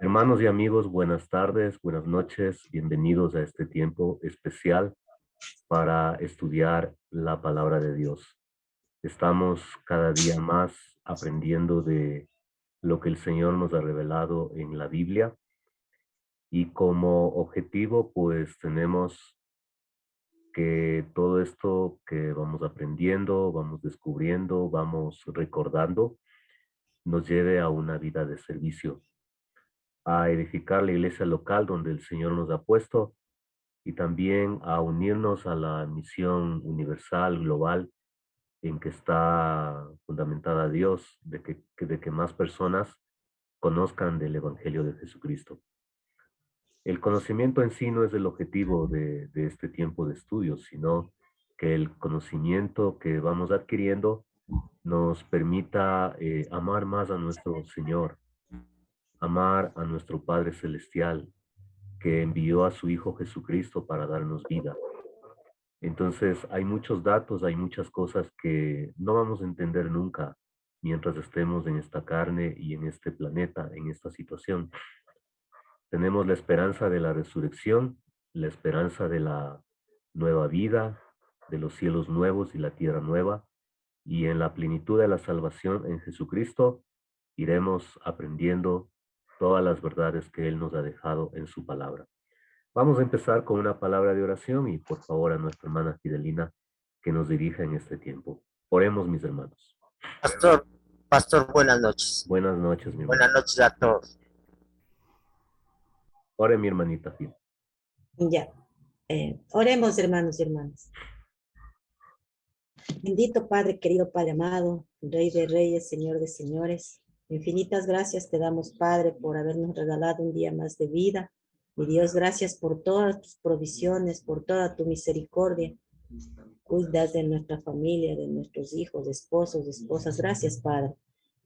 Hermanos y amigos, buenas tardes, buenas noches, bienvenidos a este tiempo especial para estudiar la palabra de Dios. Estamos cada día más aprendiendo de lo que el Señor nos ha revelado en la Biblia y como objetivo pues tenemos que todo esto que vamos aprendiendo, vamos descubriendo, vamos recordando, nos lleve a una vida de servicio, a edificar la iglesia local donde el Señor nos ha puesto y también a unirnos a la misión universal, global, en que está fundamentada Dios, de que más personas conozcan del Evangelio de Jesucristo. El conocimiento en sí no es el objetivo de este tiempo de estudio, sino que el conocimiento que vamos adquiriendo nos permita amar más a nuestro Señor, amar a nuestro Padre Celestial, que envió a su Hijo Jesucristo para darnos vida. Entonces, hay muchos datos, hay muchas cosas que no vamos a entender nunca mientras estemos en esta carne y en este planeta, en esta situación. Tenemos la esperanza de la resurrección, la esperanza de la nueva vida, de los cielos nuevos y la tierra nueva, y en la plenitud de la salvación en Jesucristo iremos aprendiendo todas las verdades que Él nos ha dejado en su palabra. Vamos a empezar con una palabra de oración y por favor a nuestra hermana Fidelina que nos dirija en este tiempo. Oremos, mis hermanos. Pastor, Pastor, buenas noches. Buenas noches, mi Buenas hermano. noches a todos. Ore, mi hermanita Fidel. Ya, oremos, hermanos y hermanas. Bendito Padre, querido Padre amado, Rey de Reyes, Señor de Señores. Infinitas gracias te damos, Padre, por habernos regalado un día más de vida. Mi Dios, gracias por todas tus provisiones, por toda tu misericordia. Cuidas de nuestra familia, de nuestros hijos, esposos, esposas. Gracias, Padre.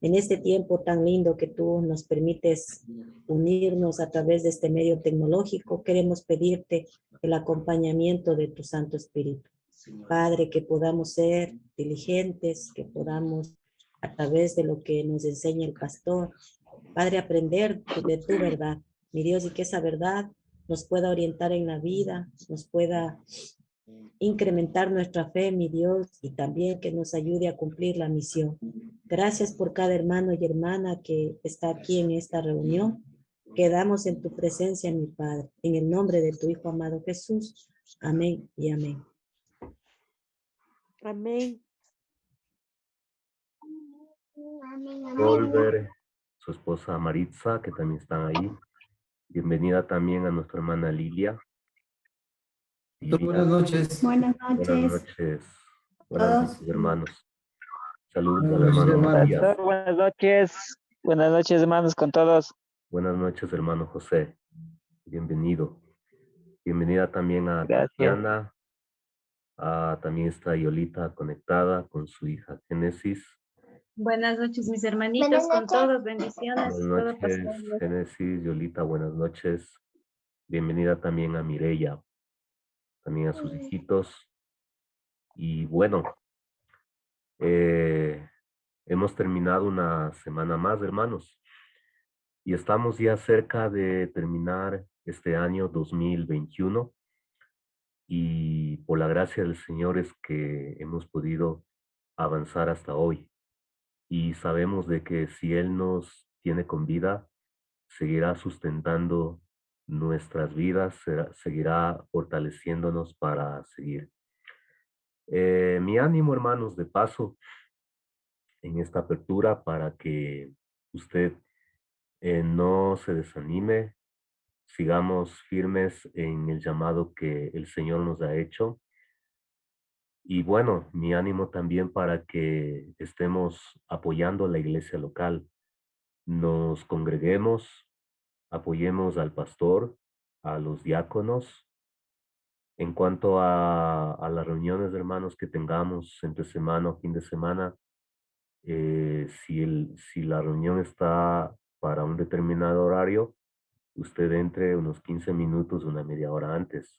En este tiempo tan lindo que tú nos permites unirnos a través de este medio tecnológico, queremos pedirte el acompañamiento de tu Santo Espíritu. Padre, que podamos ser diligentes, que podamos, a través de lo que nos enseña el pastor, Padre, aprender de tu verdad, mi Dios, y que esa verdad nos pueda orientar en la vida, nos pueda incrementar nuestra fe, mi Dios, y también que nos ayude a cumplir la misión. Gracias por cada hermano y hermana que está aquí en esta reunión. Quedamos en tu presencia, mi Padre, en el nombre de tu Hijo amado Jesús. Amén y amén. Amén. Volver, su esposa Maritza, que también están ahí. Bienvenida también a nuestra hermana Lilia. Buenas noches. Buenas Buenas noches noches. a Buenas todos. noches, hermanos. Saludos Buenas al noches, hermano hermano. Matías. Pastor, buenas noches. Buenas noches, hermanos, con todos. Buenas noches, hermano José. Bienvenido. Bienvenida también a Gracias. Tatiana. También está Yolita conectada con su hija Génesis. Buenas noches, mis hermanitos, Buenas con noches. todos, bendiciones. Buenas Todo pasó noches, bien. Génesis, Yolita, buenas noches. Bienvenida también a Mireya, también a sus hijitos. Y bueno, hemos terminado una semana más, hermanos, y estamos ya cerca de terminar este año 2021. Y por la gracia del Señor es que hemos podido avanzar hasta hoy. Y sabemos de que si Él nos tiene con vida, seguirá sustentando nuestras vidas, seguirá fortaleciéndonos para seguir. Mi ánimo, hermanos, de paso en esta apertura para que usted no se desanime, sigamos firmes en el llamado que el Señor nos ha hecho. Y bueno, mi ánimo también para que estemos apoyando a la iglesia local, nos congreguemos, apoyemos al pastor, a los diáconos. En cuanto a las reuniones de hermanos que tengamos entre semana o fin de semana, si la reunión está para un determinado horario, usted entre unos 15 minutos, una media hora antes.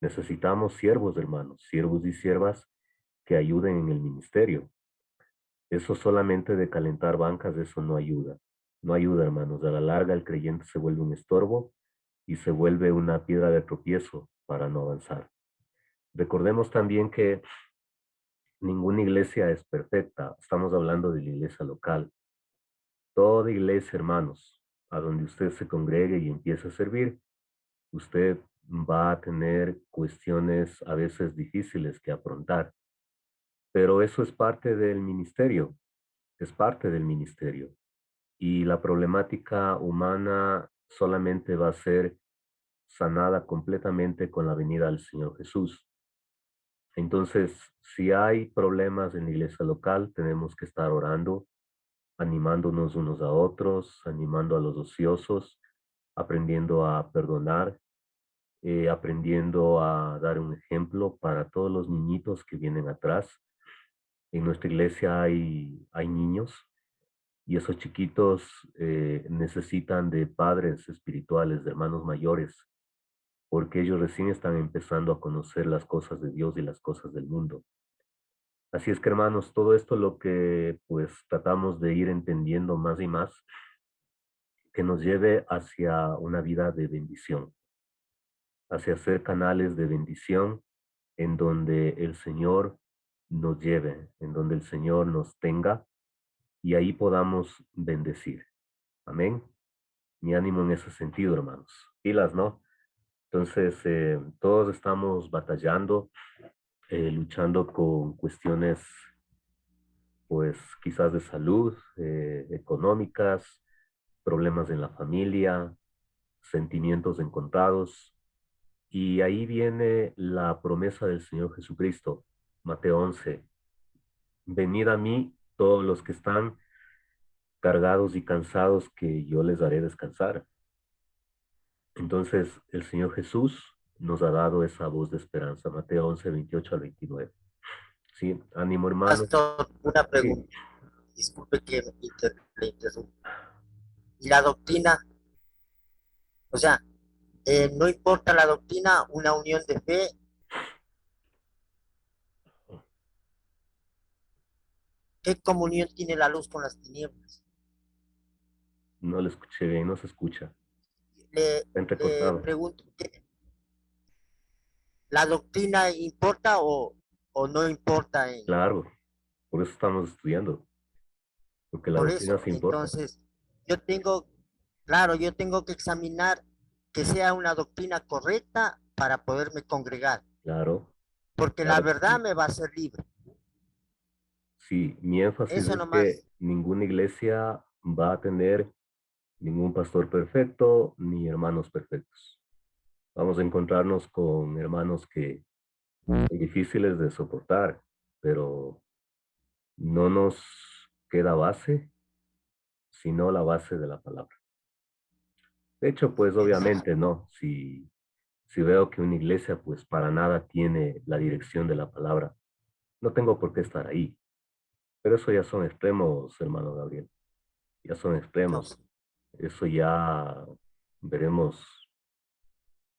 Necesitamos siervos, hermanos, siervos y siervas que ayuden en el ministerio. Eso solamente de calentar bancas, eso no ayuda. no ayuda, hermanos. A la larga el creyente se vuelve un estorbo y se vuelve una piedra de tropiezo para no avanzar. Recordemos también que ninguna iglesia es perfecta. Estamos hablando de la iglesia local. Toda iglesia, hermanos, a donde usted se congregue y empiece a servir, usted va a tener cuestiones a veces difíciles que afrontar, pero eso es parte del ministerio, es parte del ministerio. Y la problemática humana solamente va a ser sanada completamente con la venida del Señor Jesús. Entonces, si hay problemas en la iglesia local, tenemos que estar orando, animándonos unos a otros, animando a los ociosos, aprendiendo a perdonar, aprendiendo a dar un ejemplo para todos los niñitos que vienen atrás. En nuestra iglesia hay niños y esos chiquitos necesitan de padres espirituales, de hermanos mayores, porque ellos recién están empezando a conocer las cosas de Dios y las cosas del mundo. Así es que, hermanos, todo esto lo que pues tratamos de ir entendiendo más y más, que nos lleve hacia una vida de bendición, hacia ser canales de bendición en donde el Señor nos lleve, en donde el Señor nos tenga y ahí podamos bendecir. Amén. Mi ánimo en ese sentido, hermanos. Pilas, ¿no? Entonces, todos estamos batallando, luchando con cuestiones, pues quizás de salud, económicas, problemas en la familia, sentimientos encontrados. Y ahí viene la promesa del Señor Jesucristo, Mateo 11. Venid a mí todos los que están cargados y cansados, que yo les haré descansar. Entonces, el Señor Jesús nos ha dado esa voz de esperanza. Mateo 11, 28 al 29. Sí, ánimo, hermano. Pastor, una Sí, pregunta. Disculpe que le interrumpa. ¿Y la doctrina? O sea, no importa la doctrina, una unión de fe. ¿Qué comunión tiene la luz con las tinieblas? no le escuché bien, no se escucha. Le, Está le entrecortado. pregunto, ¿la doctrina importa o no importa? Claro, por eso estamos estudiando, porque la Por doctrina eso, sí importa. entonces, yo tengo, claro, yo tengo que examinar que sea una doctrina correcta para poderme congregar, Claro, porque la claro que verdad sí. me va a hacer libre. Sí, mi énfasis Eso es que nomás. ninguna iglesia va a tener ningún pastor perfecto ni hermanos perfectos. Vamos a encontrarnos con hermanos que son difíciles de soportar, pero no nos queda base, sino la base de la palabra. De hecho, pues Es- obviamente no, si veo que una iglesia pues para nada tiene la dirección de la palabra, no tengo por qué estar ahí. Pero eso ya son extremos, hermano Gabriel, ya son no, extremos. Eso ya veremos,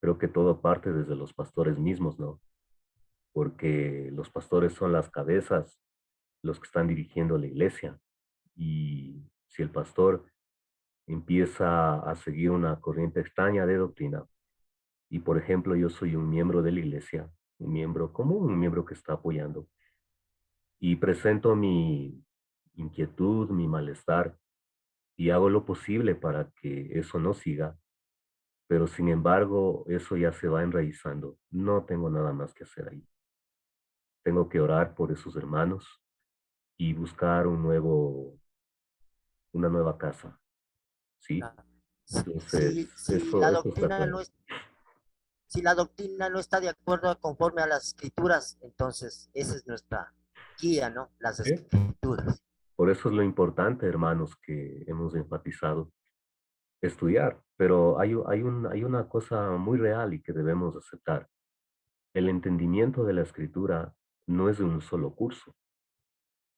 creo que todo parte desde los pastores mismos, ¿no? Porque los pastores son las cabezas, los que están dirigiendo la iglesia. Y si el pastor empieza a seguir una corriente extraña de doctrina, y por ejemplo yo soy un miembro de la iglesia, un miembro común, un miembro que está apoyando, y presento mi inquietud, mi malestar, y hago lo posible para que eso no siga, pero sin embargo eso ya se va enraizando, no tengo nada más que hacer ahí. Tengo que orar por esos hermanos y buscar una nueva casa, ¿sí? Entonces, si la eso está doctrina claro. no es, si la doctrina no está de acuerdo conforme a las escrituras, entonces esa es nuestra guía, ¿no? Las ¿Sí? escrituras. Por eso es lo importante, hermanos, que hemos enfatizado, estudiar. Pero hay una cosa muy real y que debemos aceptar. El entendimiento de la escritura no es de un solo curso,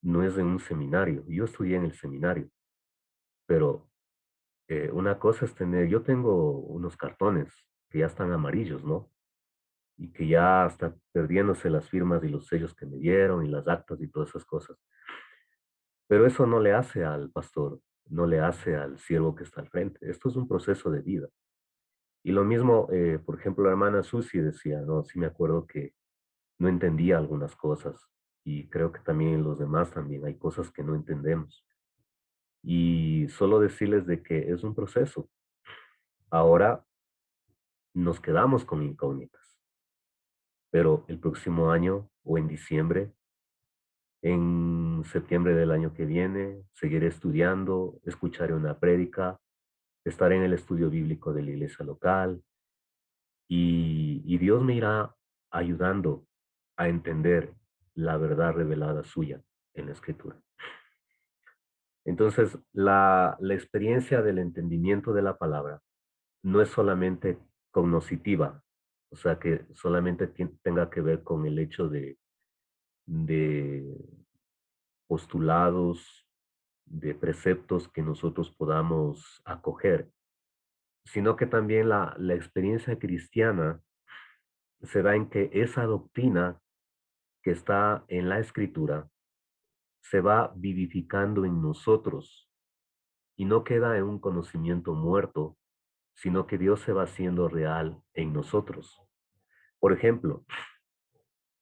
no es de un seminario. Yo estudié en el seminario, pero una cosa es tener, yo tengo unos cartones que ya están amarillos, ¿no? Y que ya están perdiéndose las firmas y los sellos que me dieron y las actas y todas esas cosas. Pero eso no le hace al pastor no le hace al siervo que está al frente. Esto es un proceso de vida. Y lo mismo, por ejemplo, la hermana Susi decía, ¿no? Sí me acuerdo que no entendía algunas cosas y creo que también los demás también hay cosas que no entendemos. Y solo decirles de que es un proceso. Ahora nos quedamos con incógnitas, pero el próximo año o en diciembre, en septiembre del año que viene, seguiré estudiando, escucharé una prédica, estaré en el estudio bíblico de la iglesia local y Dios me irá ayudando a entender la verdad revelada suya en la escritura. Entonces, la experiencia del entendimiento de la palabra no es solamente cognoscitiva, o sea, que solamente tenga que ver con el hecho de postulados, de preceptos que nosotros podamos acoger, sino que también la experiencia cristiana se da en que esa doctrina que está en la escritura se va vivificando en nosotros y no queda en un conocimiento muerto, sino que Dios se va haciendo real en nosotros. Por ejemplo,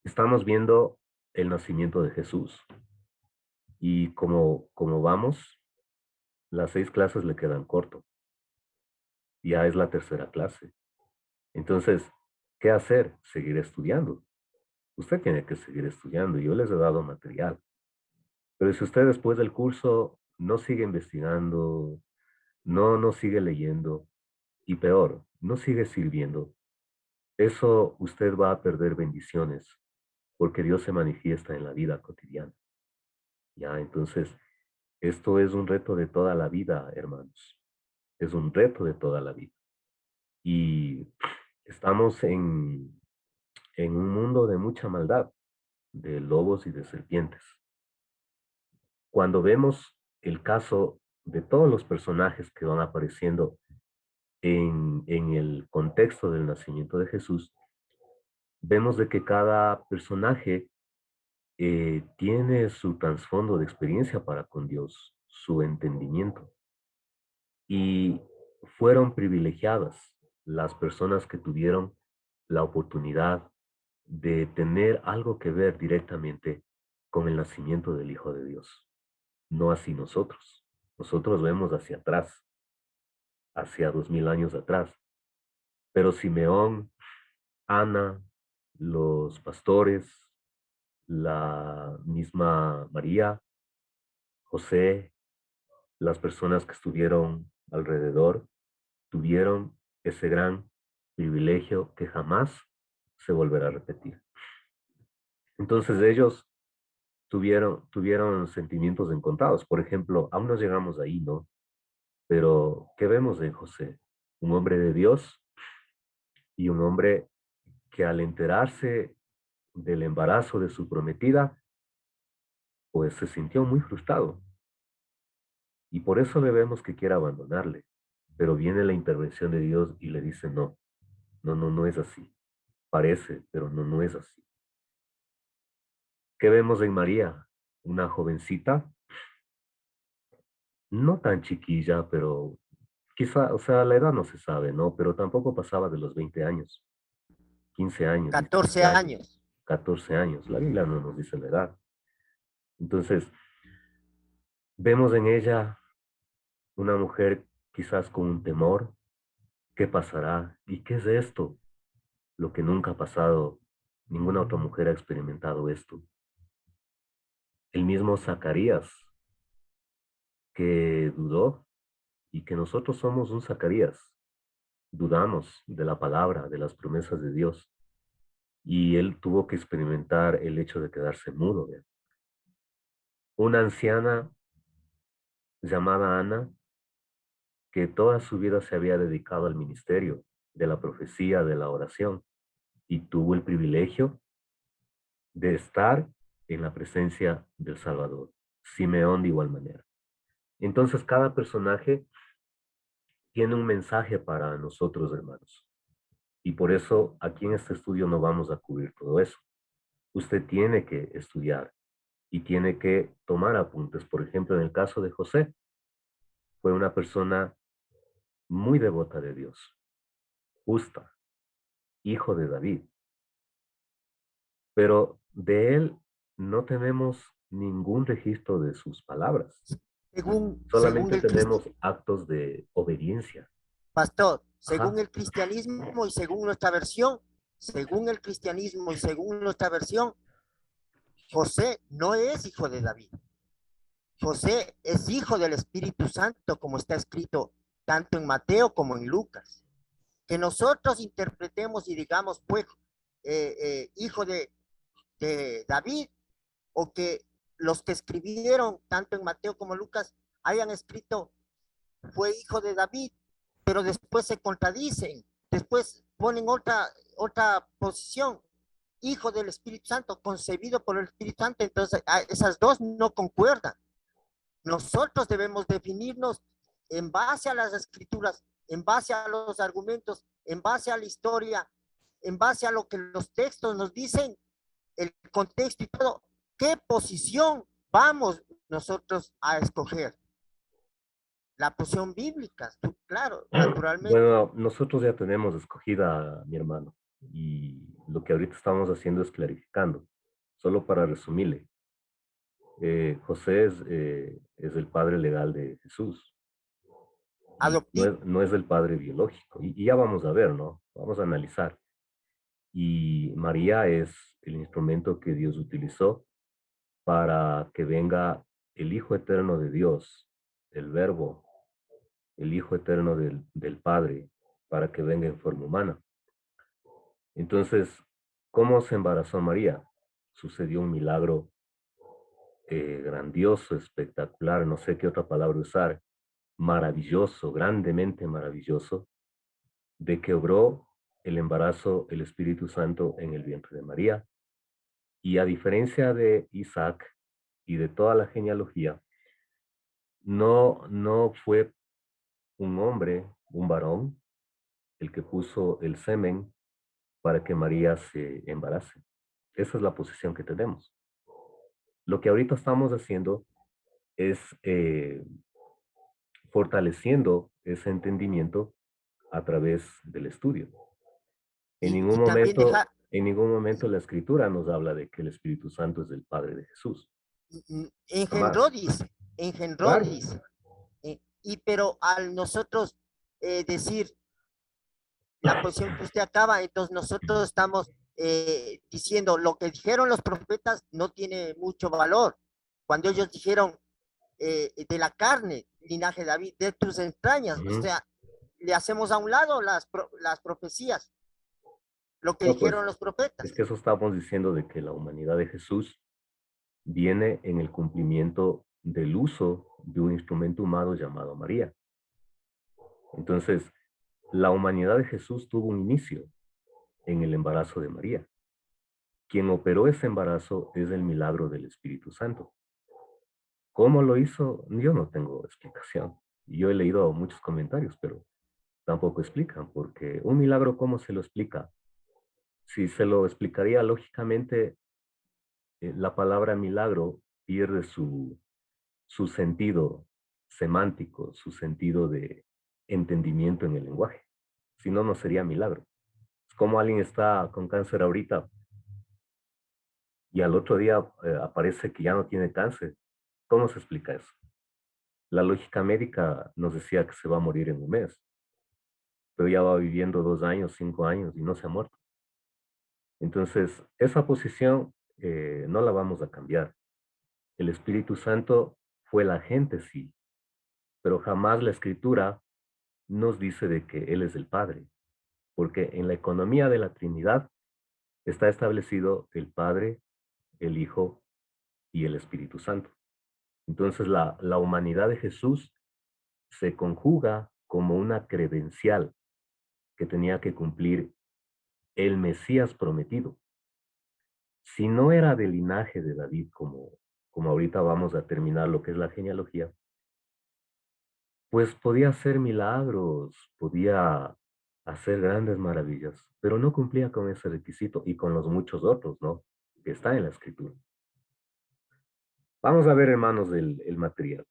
estamos viendo el nacimiento de Jesús y como vamos, las 6 clases le quedan corto. Ya es la tercera clase. Entonces, ¿qué hacer? Seguir estudiando. Usted tiene que seguir estudiando. Yo les he dado material. Pero si usted después del curso no sigue investigando, no sigue leyendo y peor, no sigue sirviendo, eso usted va a perder bendiciones porque Dios se manifiesta en la vida cotidiana. Ya, entonces, esto es un reto de toda la vida, hermanos. Es un reto de toda la vida. Y estamos en un mundo de mucha maldad, de lobos y de serpientes. Cuando vemos el caso de todos los personajes que van apareciendo en el contexto del nacimiento de Jesús, vemos de que cada personaje tiene su trasfondo de experiencia para con Dios, su entendimiento. Y fueron privilegiadas las personas que tuvieron la oportunidad de tener algo que ver directamente con el nacimiento del Hijo de Dios. No así nosotros. Nosotros vemos hacia atrás, hacia 2000 años atrás. Pero Simeón, Ana, los pastores, la misma María, José, las personas que estuvieron alrededor, tuvieron ese gran privilegio que jamás se volverá a repetir. Entonces ellos tuvieron sentimientos encontrados. Por ejemplo, aún no llegamos ahí, ¿no? Pero, ¿qué vemos en José? Un hombre de Dios y un hombre que al enterarse del embarazo de su prometida, pues se sintió muy frustrado. Y por eso le vemos que quiere abandonarle. Pero viene la intervención de Dios y le dice, no es así. Parece, pero no es así. ¿Qué vemos en María? Una jovencita, no tan chiquilla, pero quizá, o sea, la edad no se sabe, ¿no? Pero tampoco pasaba de los 20 años, 15 años, 14 16 años, años. 14 años. La Biblia no nos dice la edad. Entonces, vemos en ella una mujer quizás con un temor. ¿Qué pasará? ¿Y qué es esto? Lo que nunca ha pasado. Ninguna otra mujer ha experimentado esto. El mismo Zacarías, que dudó y que nosotros somos un Zacarías. Dudamos de la palabra, de las promesas de Dios. Y él tuvo que experimentar el hecho de quedarse mudo. ¿Ve? Una anciana llamada Ana, que toda su vida se había dedicado al ministerio de la profecía, de la oración, y tuvo el privilegio de estar en la presencia del Salvador. Simeón de igual manera. Entonces cada personaje tiene un mensaje para nosotros, hermanos. Y por eso aquí en este estudio no vamos a cubrir todo eso. Usted tiene que estudiar y tiene que tomar apuntes. Por ejemplo, en el caso de José, fue una persona muy devota de Dios, justa, hijo de David. Pero de él no tenemos ningún registro de sus palabras. Según Solamente tenemos actos de obediencia. Pastor, Ajá. según el cristianismo y según nuestra versión, José no es hijo de David. José es hijo del Espíritu Santo, como está escrito tanto en Mateo como en Lucas. Que nosotros interpretemos y digamos, pues, hijo de David, o que los que escribieron tanto en Mateo como en Lucas hayan escrito fue hijo de David, pero después se contradicen, después ponen otra posición, hijo del Espíritu Santo, concebido por el Espíritu Santo, entonces esas dos no concuerdan. Nosotros debemos definirnos en base a las escrituras, en base a los argumentos, en base a la historia, en base a lo que los textos nos dicen, el contexto y todo, ¿qué posición vamos nosotros a escoger? La posición bíblica, claro, naturalmente. Bueno, nosotros ya tenemos escogida, mi hermano, y lo que ahorita estamos haciendo es clarificando. Solo para resumirle, José es el padre legal de Jesús. Y Adoptivo. no es el padre biológico. Y ya vamos a ver, ¿no? Vamos a analizar. Y María es el instrumento que Dios utilizó para que venga el Hijo Eterno de Dios, el Verbo, el Hijo Eterno del Padre, para que venga en forma humana. Entonces, ¿cómo se embarazó María? Sucedió un milagro grandioso, espectacular, no sé qué otra palabra usar, maravilloso, grandemente maravilloso, de que obró el embarazo, el Espíritu Santo en el vientre de María. Y a diferencia de Isaac y de toda la genealogía, no fue un hombre, un varón, el que puso el semen para que María se embarace. Esa es la posición que tenemos. Lo que ahorita estamos haciendo es fortaleciendo ese entendimiento a través del estudio. Y también deja, En ningún momento la escritura nos habla de que el Espíritu Santo es el Padre de Jesús. Jamás. engendró, Claro. dice. Y pero al nosotros decir la posición que usted acaba, entonces nosotros estamos diciendo lo que dijeron los profetas no tiene mucho valor. Cuando ellos dijeron de la carne, linaje de David, de tus entrañas, o sea, le hacemos a un lado las profecías, lo que No, pues dijeron los es profetas. que eso estamos diciendo de que la humanidad de Jesús viene en el cumplimiento del uso de un instrumento humano llamado María. Entonces, la humanidad de Jesús tuvo un inicio en el embarazo de María. Quien operó ese embarazo es el milagro del Espíritu Santo. ¿Cómo lo hizo? Yo no tengo explicación. Yo he leído muchos comentarios, pero tampoco explican, porque un milagro, ¿cómo se lo explica? Si se lo explicaría lógicamente, la palabra milagro pierde su sentido semántico, su sentido de entendimiento en el lenguaje. Si no, no sería milagro. Es como alguien está con cáncer ahorita y al otro día aparece que ya no tiene cáncer. ¿Cómo se explica eso? La lógica médica nos decía que se va a morir en un mes, pero ya va viviendo 2 años, 5 años y no se ha muerto. Entonces, esa posición no la vamos a cambiar. El Espíritu Santo fue el agente, sí, pero jamás la Escritura nos dice de que Él es el Padre, porque en la economía de la Trinidad está establecido el Padre, el Hijo y el Espíritu Santo. Entonces, la humanidad de Jesús se conjuga como una credencial que tenía que cumplir el Mesías prometido. Si no era del linaje de David, como ahorita vamos a terminar lo que es la genealogía, pues podía hacer milagros, podía hacer grandes maravillas, pero no cumplía con ese requisito y con los muchos otros, ¿no? Que están en la escritura. Vamos a ver, hermanos, el material.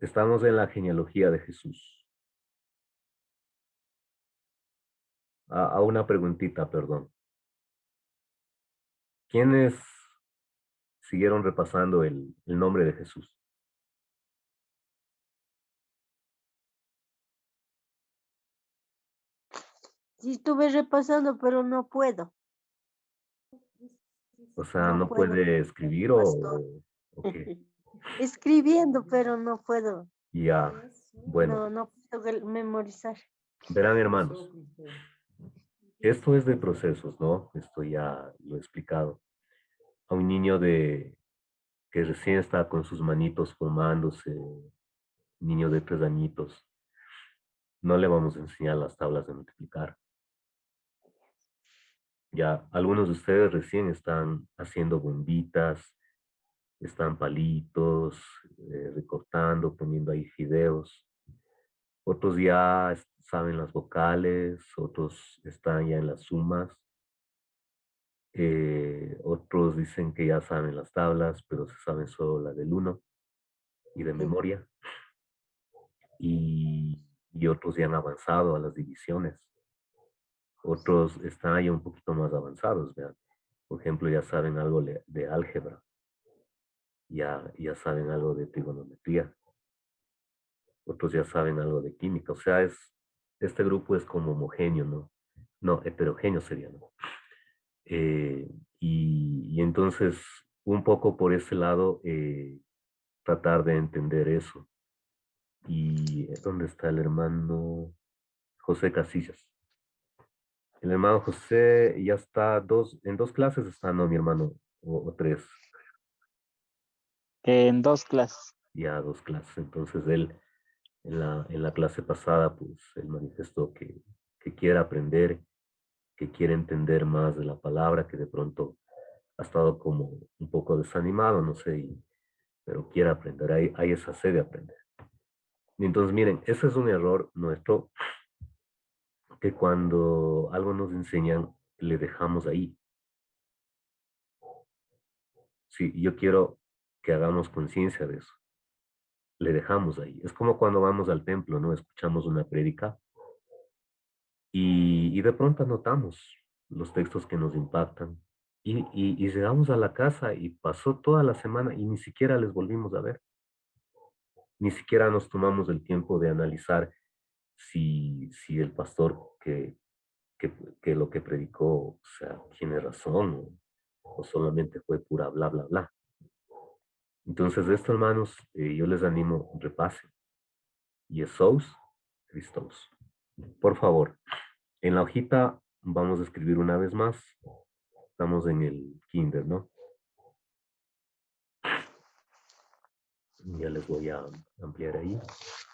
Estamos en la genealogía de Jesús. A una preguntita, perdón. ¿Quiénes siguieron repasando el nombre de Jesús? Sí estuve repasando, pero no puedo. O sea, No ¿no puedo, puede escribir pastor. o qué? Escribiendo, pero no puedo. Ya, bueno, No puedo memorizar. verán hermanos, esto es de procesos, ¿no? Esto ya lo he explicado. A un niño que recién está con sus manitos formándose, niño de 3 añitos, no le vamos a enseñar las tablas de multiplicar. Ya, algunos de ustedes recién están haciendo bombitas, están palitos, recortando, poniendo ahí fideos. Otros ya saben las vocales, otros están ya en las sumas. Otros dicen que ya saben las tablas, pero se saben solo la del uno y de Sí. memoria. Y otros ya han avanzado a las divisiones. Otros están ya un poquito más avanzados, vean. Por ejemplo, ya saben algo de álgebra, ya saben algo de trigonometría. Otros ya saben algo de química. O sea, este grupo es como homogéneo, ¿no? No, heterogéneo sería, ¿no? Eh, y entonces, un poco por ese lado, tratar de entender eso. ¿Y dónde está el hermano José Casillas? El hermano José ya está en 2 clases está, ¿no, mi hermano? O 3, En 2 clases. ya 2 clases. Entonces él en la clase pasada, pues él manifestó que quiere aprender, que quiere entender más de la palabra, que de pronto ha estado como un poco desanimado, no sé, pero quiere aprender, hay esa sed de aprender. Y entonces, miren, ese es un error nuestro, que cuando algo nos enseñan, le dejamos ahí. Sí, yo quiero que hagamos conciencia de eso. Le dejamos ahí. Es como cuando vamos al templo, ¿no? Escuchamos una prédica y de pronto anotamos los textos que nos impactan. Y llegamos a la casa y pasó toda la semana y ni siquiera les volvimos a ver. Ni siquiera nos tomamos el tiempo de analizar si el pastor que, que lo que predicó, o sea, tiene razón o solamente fue pura bla, bla, bla. Entonces, esto, hermanos, yo les animo, repasen. Jesús, Cristos. Por favor, en la hojita vamos a escribir una vez más. Estamos en el kinder, ¿no? Ya les voy a ampliar ahí.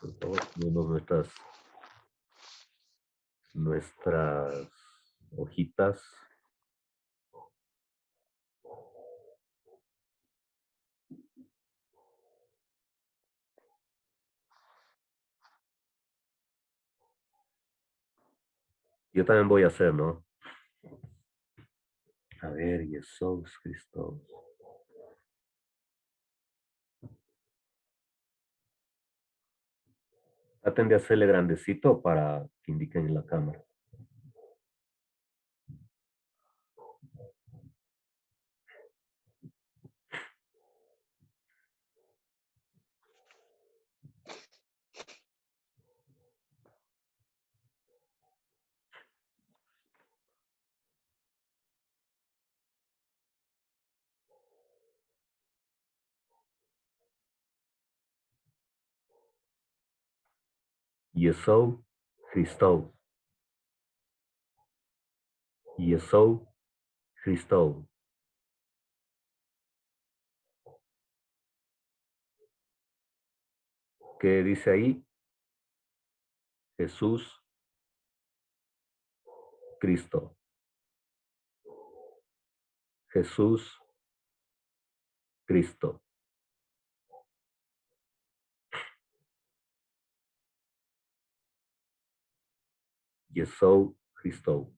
Por favor, tenemos nuestras hojitas. Yo también voy a hacer, ¿no? A ver, Jesús, Cristos. Traten de hacerle grandecito para que indiquen en la cámara. Jesús, Cristos. Jesús, Cristos. ¿Qué dice ahí? Jesús, Cristo. Jesús, Cristo. Jesús, Cristo.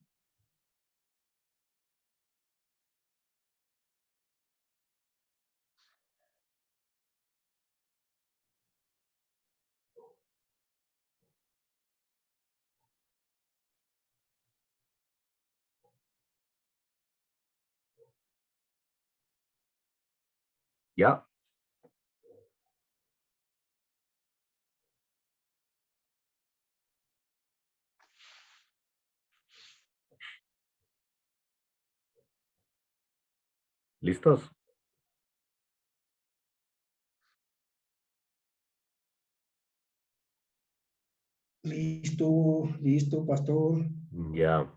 ¿Ya? ¿Listos? Listo, pastor. Ya.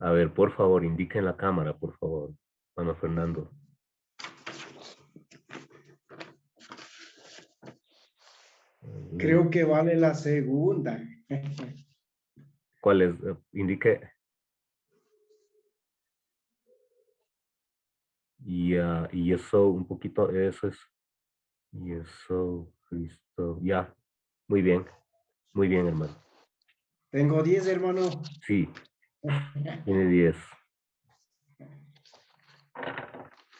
A ver, por favor, indiquen la cámara, por favor. Hermano Fernando. Creo que vale la segunda. ¿Cuál es? Indique. Y eso, un poquito, eso es. Y eso, Cristo. Ya. Muy bien, hermano. Tengo 10, hermano. Sí, tiene 10.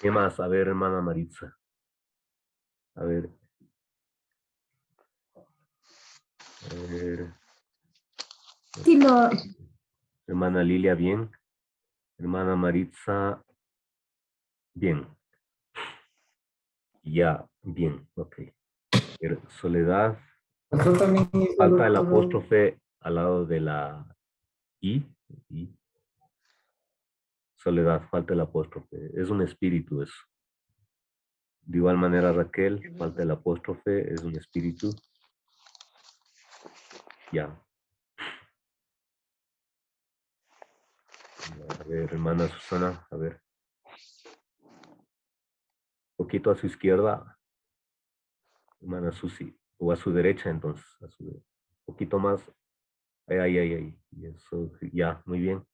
¿Qué más? A ver, hermana Maritza. A ver. A ver. Sí, lo, Hermana Lilia, bien. Hermana Maritza, bien. Ya, bien, ok. Soledad, Pastor también hizo falta el apóstrofe al lado de la I. I. Soledad, falta el apóstrofe. Es un espíritu eso. De igual manera, Raquel, falta el apóstrofe, es un espíritu. Ya. A ver, hermana Susana, a ver. Un poquito a su izquierda, hermana Susi. O a su derecha, entonces. Un poquito más. Ahí. Y eso, ya, muy bien.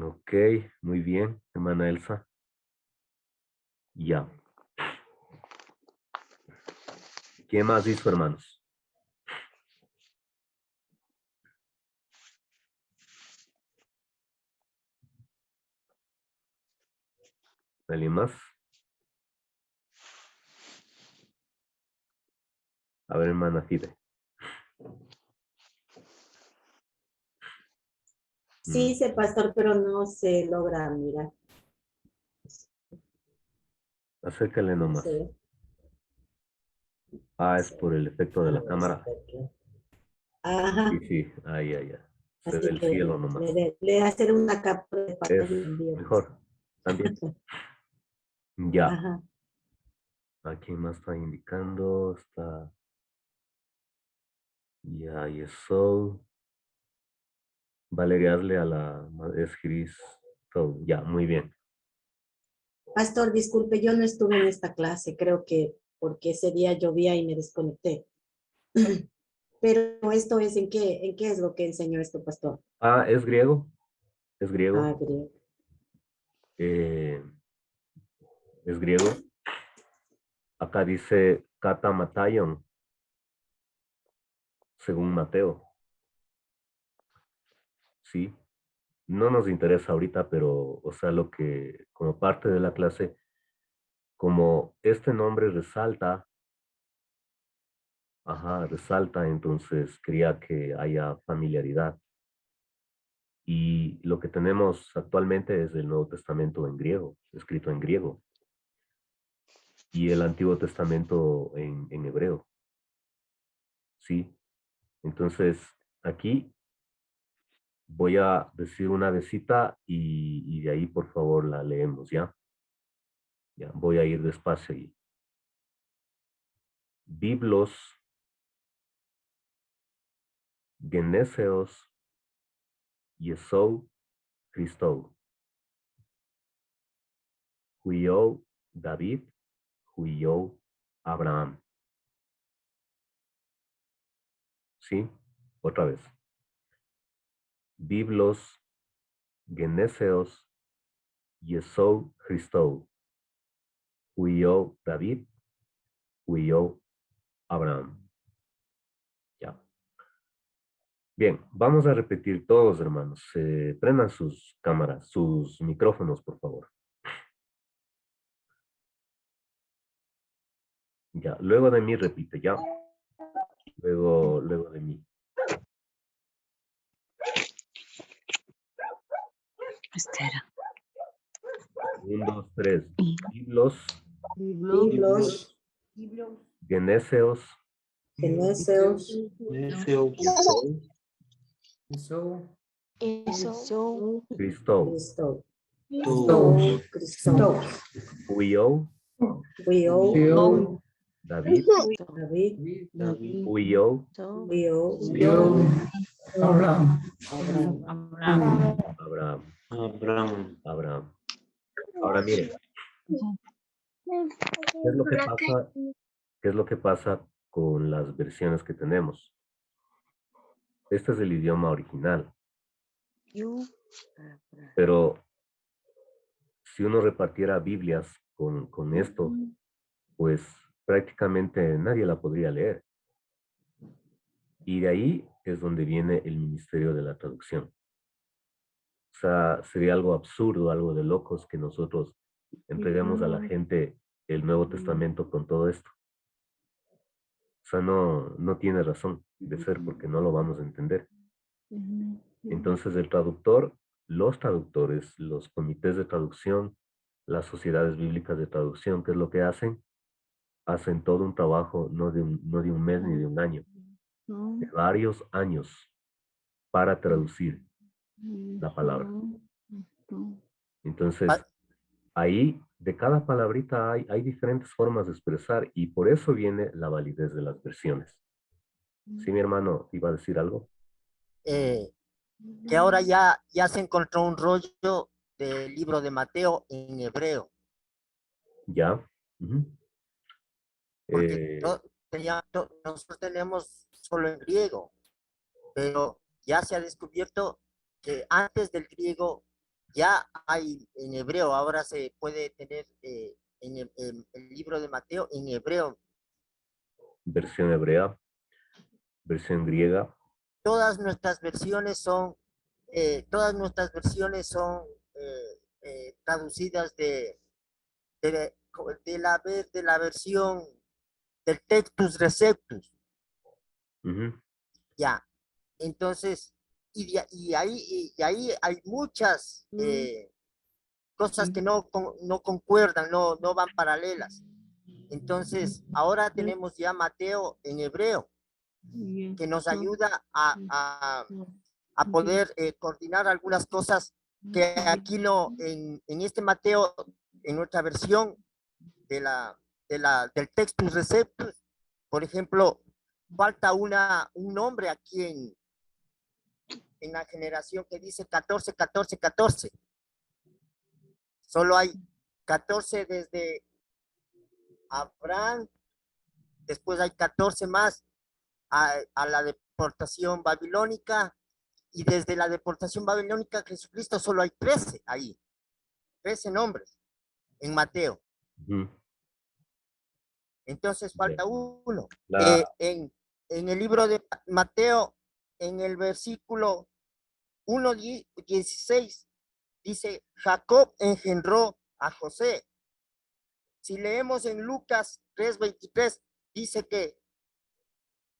Ok, muy bien, hermana Elsa. Ya. ¿Qué más hizo, hermanos? ¿Alguien más? A ver, hermana Fide. Sí, sé, pastor, pero no se logra mirar. Acércale No nomás. sé. Ah, es Sí. por el efecto de A la ver, cámara. espera que- Ajá. Sí. Ahí. Se ve Así el que cielo nomás. le hacer una captura de Es pantalla y envío. mejor. También. Ya. Ajá. ¿A quién más está indicando? Está. Ya, y eso. Valeria, hazle a la. Es gris. Todo. Ya, muy bien. Pastor, disculpe, yo no estuve en esta clase, creo que porque ese día llovía y me desconecté. Pero esto es, en qué es lo que enseñó esto, pastor? Ah, es griego. Es griego. Ah, griego. Eh, es griego. Acá dice kata matayon, según Mateo. Sí. No nos interesa ahorita, pero, o sea, lo que, como parte de la clase, como este nombre resalta, resalta, entonces quería que haya familiaridad. Y lo que tenemos actualmente es el Nuevo Testamento en griego, escrito en griego, y el Antiguo Testamento en hebreo. Sí. Entonces, aquí voy a decir una visita y de ahí, por favor, la leemos, ¿ya? Ya, voy a ir despacio ahí. Biblos, Geneseos, Yesou, Christou. Huiou, David, Huiou, Abraham. ¿Sí? Otra vez. Biblos, Geneseos, Yesou, Christou. Huiou, David, Huiou, Abraham. Ya. Bien, vamos a repetir todos, hermanos. Prendan sus cámaras, sus micrófonos, por favor. Ya, luego de mí repite, ya. Luego de mí. Espera. Un, dos, tres. Biblos, Biblos, Geneseos, Geneseos, Eso. Christou, Cristo, Christos. Cristo, Huio, Wio, David, David, Huio, Wio, Abraham. Abraham. Abraham. Ahora miren, ¿qué es lo que pasa? ¿Qué es lo que pasa con las versiones que tenemos? Este es el idioma original, pero si uno repartiera Biblias con esto, pues prácticamente nadie la podría leer. Y de ahí es donde viene el ministerio de la traducción. O sea, sería algo absurdo, algo de locos que nosotros entreguemos a la gente el Nuevo Testamento con todo esto. O sea, no tiene razón de ser porque no lo vamos a entender. Entonces el traductor, los traductores, los comités de traducción, las sociedades bíblicas de traducción, ¿qué es lo que hacen? Hacen todo un trabajo, no de un mes ni de un año, de varios años para traducir la palabra. Entonces, Pa- ahí de cada palabrita hay diferentes formas de expresar y por eso viene la validez de las versiones. Sí, mi hermano, ¿iba a decir algo? que ahora ya se encontró un rollo del libro de Mateo en hebreo, Ya. Ujú. porque Eh, nosotros tenemos solo en griego, pero ya se ha descubierto que antes del griego ya hay en hebreo, ahora se puede tener el libro de Mateo en hebreo. versión hebrea, versión griega. Todas nuestras versiones son, todas nuestras versiones son traducidas de, de la versión del Textus Receptus, Ujú. ya. Entonces, y ahí hay muchas cosas que no concuerdan, no van paralelas. Entonces, ahora tenemos ya Mateo en hebreo, que nos ayuda a poder coordinar algunas cosas que aquí no, en este Mateo, en nuestra versión del Textus Receptus, por ejemplo, falta un nombre aquí en la generación que dice 14, 14, 14. Solo hay 14 desde Abraham, después hay 14 más a la deportación babilónica, y desde la deportación babilónica Jesucristo solo hay 13 ahí, 13 nombres en Mateo. Ujú. Entonces Ya. falta uno. La, En el libro de Mateo, en el versículo 1:16, dice, Jacob engendró a José. Si leemos en Lucas 3:23, dice que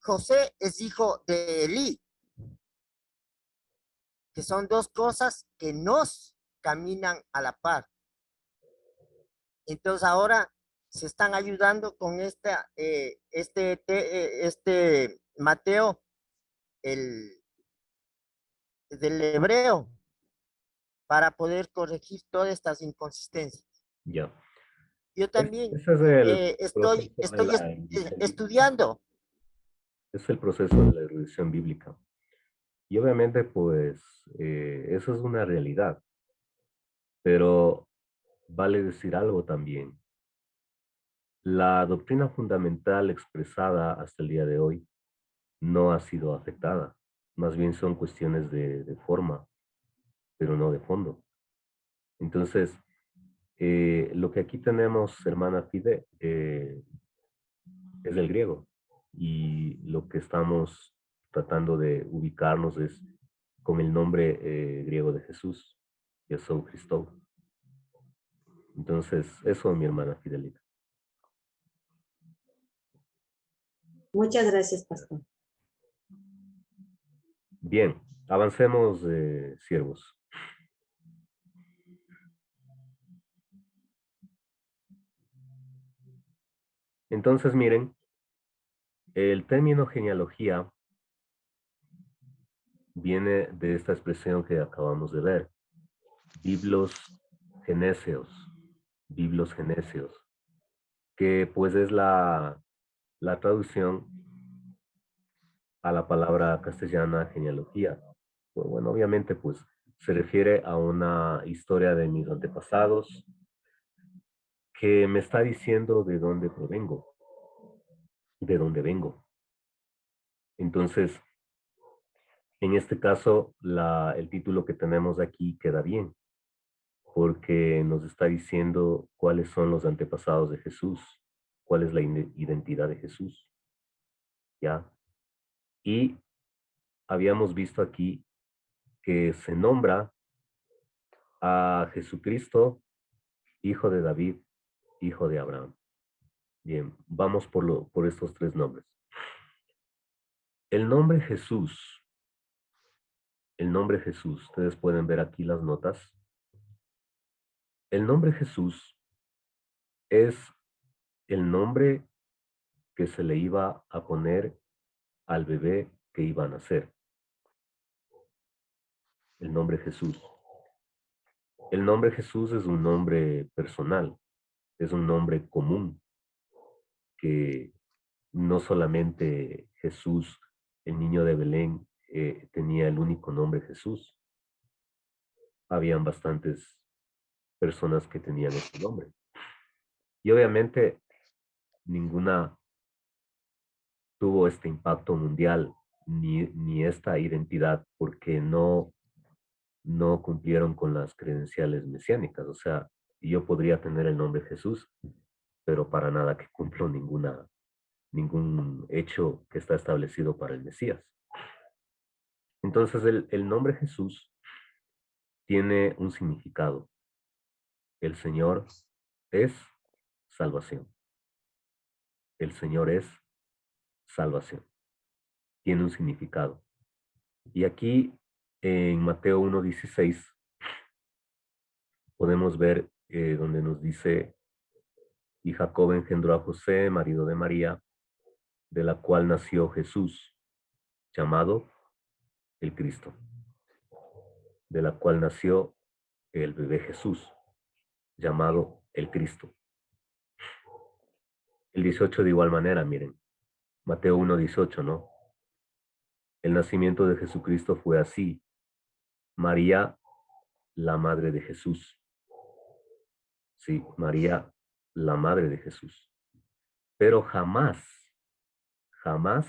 José es hijo de Elí, que son dos cosas que nos caminan a la par. Entonces ahora se están ayudando con este Mateo, el del hebreo, para poder corregir todas estas inconsistencias. ya. Yo también Ese es el estoy, proceso de la erudición bíblica. estudiando. Es el proceso de la erudición bíblica. Y obviamente, pues, eso es una realidad. Pero vale decir algo también. La doctrina fundamental expresada hasta el día de hoy no ha sido afectada. Más bien son cuestiones de forma, pero no de fondo. Entonces, lo que aquí tenemos, hermana Fide, es del griego. Y lo que estamos tratando de ubicarnos es con el nombre griego de Jesús, Jesús Cristo. Entonces, eso, mi hermana Fidelita. Muchas gracias, pastor. Bien, avancemos, siervos. Entonces, miren, el término genealogía viene de esta expresión que acabamos de ver, biblos genesios, biblos genesios, que pues es la traducción a la palabra castellana genealogía. Pues, bueno, obviamente pues se refiere a una historia de mis antepasados que me está diciendo de dónde provengo, de dónde vengo. Entonces, en este caso, el título que tenemos aquí queda bien, porque nos está diciendo cuáles son los antepasados de Jesús, cuál es la identidad de Jesús, ¿ya? Y habíamos visto aquí que se nombra a Jesucristo, hijo de David, hijo de Abraham. Bien, vamos por estos tres nombres. El nombre Jesús, ustedes pueden ver aquí las notas. El nombre Jesús es el nombre que se le iba a poner al bebé que iba a nacer. El nombre Jesús. El nombre Jesús es un nombre personal, es un nombre común, que no solamente Jesús, el niño de Belén, tenía el único nombre Jesús. Habían bastantes personas que tenían este nombre. Y obviamente ninguna tuvo este impacto mundial ni esta identidad porque no cumplieron con las credenciales mesiánicas. O sea, yo podría tener el nombre Jesús, pero para nada que cumplo ningún hecho que está establecido para el Mesías. Entonces el nombre Jesús tiene un significado. El Señor es salvación. El Señor es salvación. Tiene un significado. Y aquí en Mateo 1:16 podemos ver donde nos dice, y Jacob engendró a José, marido de María, de la cual nació Jesús, llamado el Cristo, de la cual nació el bebé Jesús, llamado el Cristo. El 18 de igual manera, miren, Mateo 1:18, ¿no? El nacimiento de Jesucristo fue así. María, la madre de Jesús. Sí, María, la madre de Jesús. Pero jamás, jamás,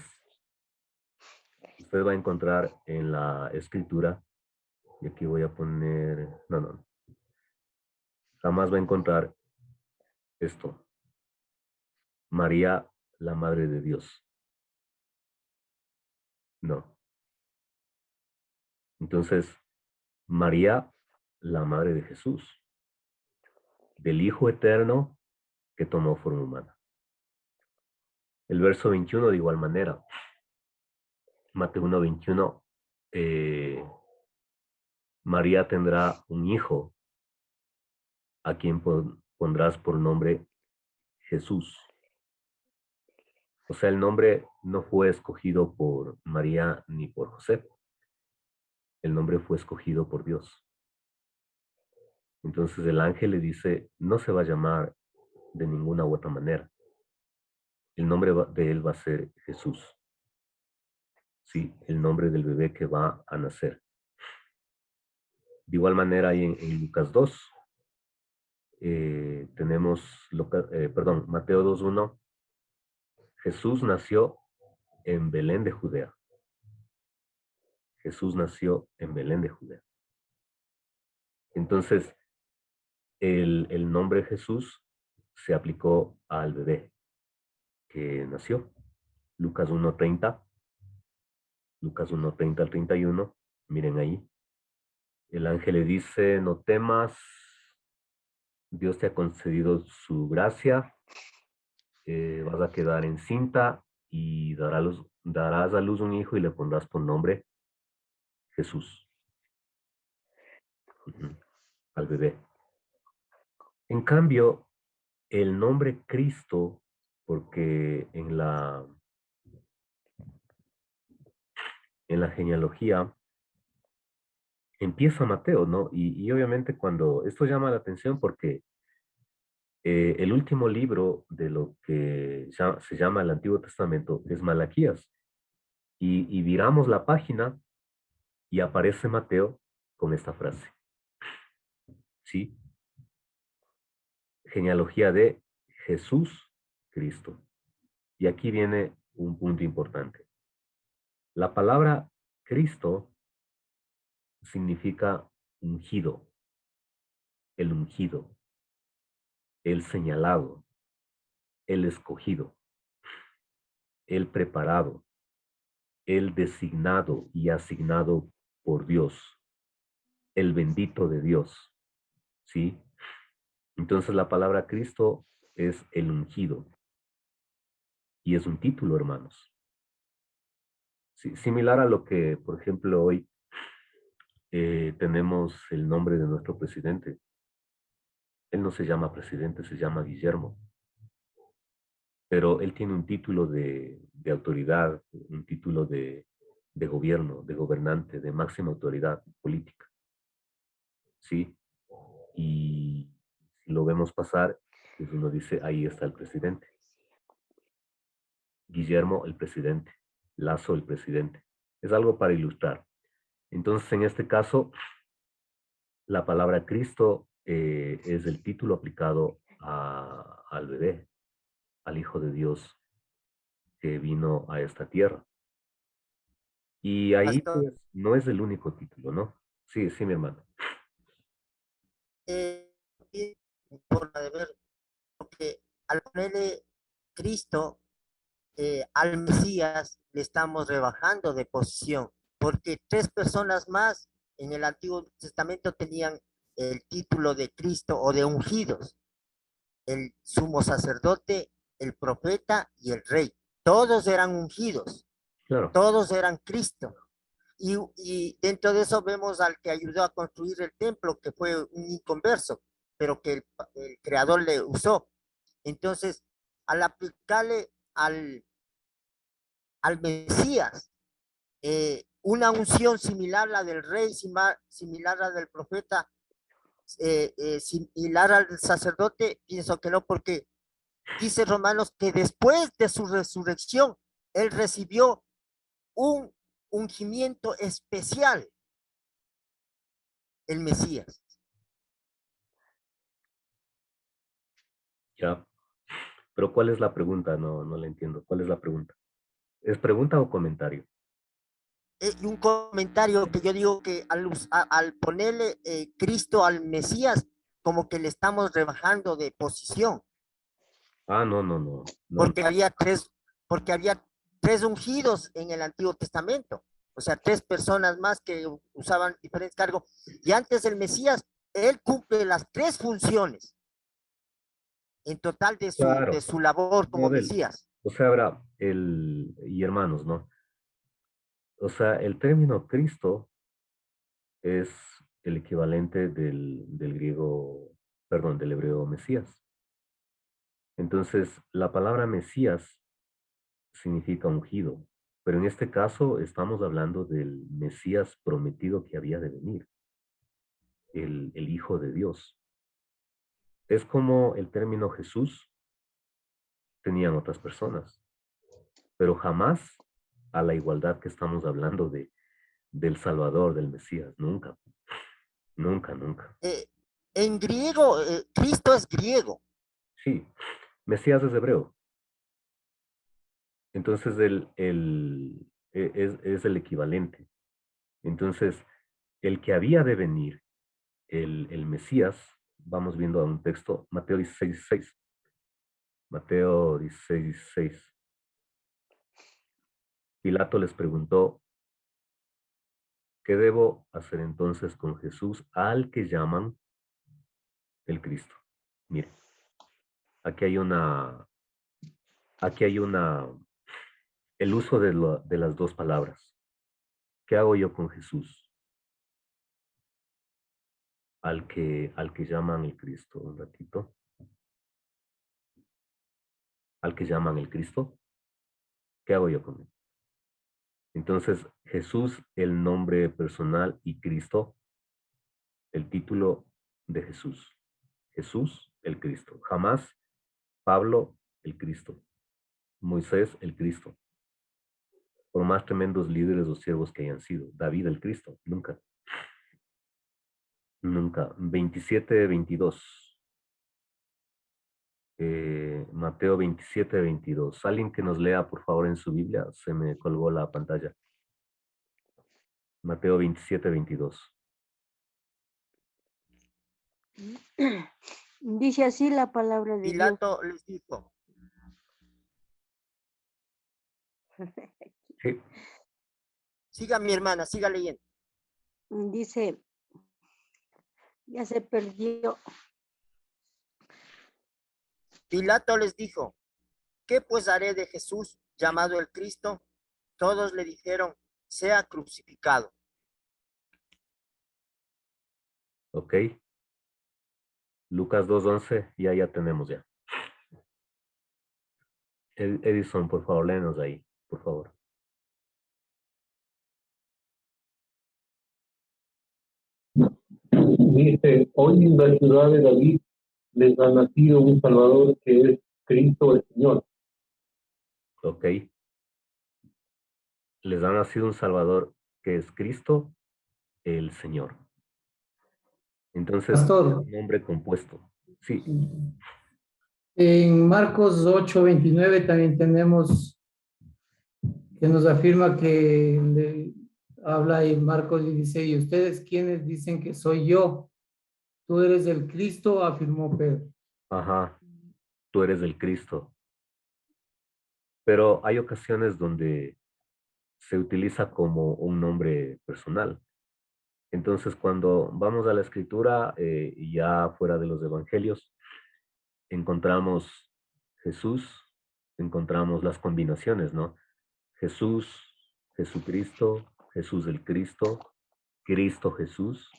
usted va a encontrar en la escritura, y aquí voy a poner, no, jamás va a encontrar esto. María, la madre de Dios. No. Entonces, María, la madre de Jesús, del Hijo Eterno que tomó forma humana. El verso 21 de igual manera. Mateo 1:21. María tendrá un hijo a quien pondrás por nombre Jesús. O sea, el nombre no fue escogido por María ni por José. El nombre fue escogido por Dios. Entonces el ángel le dice, no se va a llamar de ninguna u otra manera. El nombre de él va a ser Jesús. Sí, el nombre del bebé que va a nacer. De igual manera, ahí en Lucas 2, tenemos, Mateo 2:1, Jesús nació en Belén de Judea. Jesús nació en Belén de Judea. Entonces, el nombre Jesús se aplicó al bebé que nació. Lucas 1:30, Lucas 1:30 al 31, miren ahí. El ángel le dice, no temas, Dios te ha concedido su gracia, vas a quedar encinta y darás a luz un hijo y le pondrás por nombre Jesús. Al bebé. En cambio, el nombre Cristo porque en la genealogía empieza Mateo, ¿no? Y obviamente cuando esto llama la atención porque el último libro de lo que se llama el Antiguo Testamento es Malaquías. Y viramos la página y aparece Mateo con esta frase, ¿sí? Genealogía de Jesús Cristo. Y aquí viene un punto importante. La palabra Cristo significa ungido, el ungido, el señalado, el escogido, el preparado, el designado y asignado por Dios, el bendito de Dios, ¿sí? Entonces la palabra Cristo es el ungido y es un título, hermanos. Sí, similar a lo que, por ejemplo, hoy tenemos el nombre de nuestro presidente. Él no se llama presidente, se llama Guillermo, pero él tiene un título de autoridad, un título de gobierno, de gobernante, de máxima autoridad política, ¿sí? Y si lo vemos pasar, pues uno dice, ahí está el presidente. Guillermo, el presidente. Lazo, el presidente. Es algo para ilustrar. Entonces, en este caso, la palabra Cristo es el título aplicado al bebé, al Hijo de Dios que vino a esta tierra. Y ahí, Pastor, pues, no es el único título, ¿no? Sí, sí, mi hermano. y forma de ver, porque al ponerle Cristo al Mesías le estamos rebajando de posición, porque tres personas más en el Antiguo Testamento tenían el título de Cristo o de ungidos, el sumo sacerdote, el profeta y el rey. Todos eran ungidos, Claro, todos eran Cristo. Y dentro de eso vemos al que ayudó a construir el templo, que fue un inconverso, pero que el creador le usó. Entonces, al aplicarle al Mesías una unción similar a la del rey, similar a la del profeta, similar al sacerdote, pienso que no, porque dice Romanos que después de su resurrección, él recibió un ungimiento especial, el Mesías. ya. Pero ¿cuál es la pregunta? No, no la entiendo. ¿Cuál es la pregunta? ¿Es pregunta o comentario? Y un comentario que yo digo que al ponerle Cristo al Mesías, como que le estamos rebajando de posición, Ah, no, no, no. No, no. porque había tres, porque había tres ungidos en el Antiguo Testamento, o sea, tres personas más que usaban diferentes cargos, y antes el Mesías, él cumple las tres funciones en total de Claro. su labor No, como Mesías. o sea, habrá y hermanos, ¿no? O sea, el término Cristo es el equivalente del griego, perdón, del hebreo Mesías. Entonces, la palabra Mesías significa ungido, pero en este caso estamos hablando del Mesías prometido que había de venir, el Hijo de Dios. Es como el término Jesús tenían otras personas, pero jamás a la igualdad que estamos hablando del Salvador, del Mesías, nunca, nunca, nunca. Eh, en griego, Cristo es griego. Sí, Mesías es hebreo, entonces es el equivalente. Entonces, el que había de venir, el Mesías, vamos viendo a un texto, Mateo 16:6. Mateo 16:6. Pilato les preguntó, ¿qué debo hacer entonces con Jesús al que llaman el Cristo? Mire, aquí hay el uso de las dos palabras. ¿Qué hago yo con Jesús? Al que llaman el Cristo. Un ratito. al que llaman el Cristo, ¿qué hago yo con él? Entonces, Jesús, el nombre personal, y Cristo, el título de Jesús. Jesús, el Cristo. Jamás Pablo, el Cristo. Moisés, el Cristo. Por más tremendos líderes o siervos que hayan sido. David, el Cristo. Nunca. Nunca. 27, 22. Mateo 27, 22. Alguien que nos lea, por favor, en su Biblia. Se me colgó la pantalla. Mateo 27, 22. Dice así la palabra de Dios. Pilato les dijo, Sí. siga mi hermana, siga leyendo. Dice, ya se perdió. Pilato les dijo, ¿qué pues haré de Jesús llamado el Cristo? Todos le dijeron, sea crucificado. Ok. Lucas 2:11, ya tenemos ya. Edison, por favor, léenos ahí, por favor. Dice, hoy en la ciudad de David les ha nacido un Salvador que es Cristo el Señor. Ok. Les ha nacido un Salvador que es Cristo el Señor. Entonces, Pastor, nombre compuesto. Sí, en Marcos 8:29 también tenemos que nos afirma que habla en Marcos 16, y ustedes quienes dicen que soy yo, tú eres el Cristo, afirmó Pedro. ajá, tú eres el Cristo. Pero hay ocasiones donde se utiliza como un nombre personal. Entonces, cuando vamos a la escritura, y ya fuera de los evangelios, encontramos Jesús, encontramos las combinaciones, ¿no? Jesús, Jesucristo, Jesús el Cristo, Cristo Jesús.